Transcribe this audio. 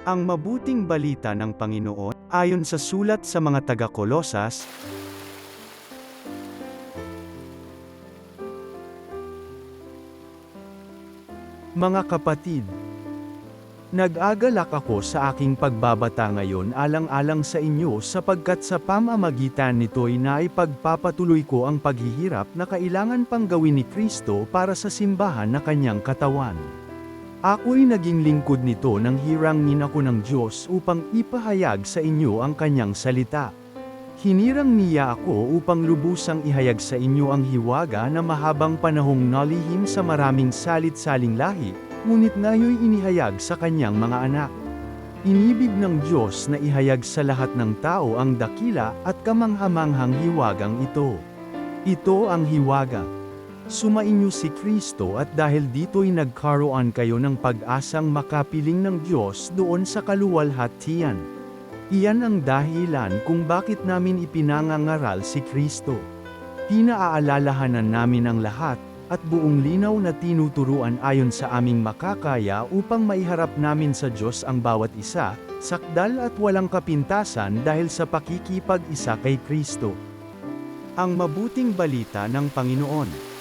Ang mabuting balita ng Panginoon, ayon sa sulat sa mga taga-Kolosas, mga kapatid, nag-agalak ako sa aking pagbabata ngayon alang-alang sa inyo sapagkat sa pamamagitan nito'y naipagpapatuloy ko ang paghihirap na kailangan pang gawin ni Kristo para sa simbahan na kanyang katawan. Ako'y naging lingkod nito nang hirangin ako ng Diyos upang ipahayag sa inyo ang kanyang salita. Hinirang niya ako upang lubusang ihayag sa inyo ang hiwaga na mahabang panahong nalihim sa maraming salit-saling lahi, ngunit ngayoy inihayag sa kanyang mga anak. Inibig ng Diyos na ihayag sa lahat ng tao ang dakila at kamanghamanghang hiwagang ito. Ito ang hiwaga. Sumainyo si Kristo at dahil dito'y nagkaroon kayo ng pag-asang makapiling ng Diyos doon sa kaluwalhatian. Iyan ang dahilan kung bakit namin ipinangangaral si Kristo. Pinaaalalahanan namin ang lahat, at buong linaw na tinuturuan ayon sa aming makakaya upang maiharap namin sa Diyos ang bawat isa, sakdal at walang kapintasan dahil sa pakikipag-isa kay Kristo. Ang mabuting balita ng Panginoon.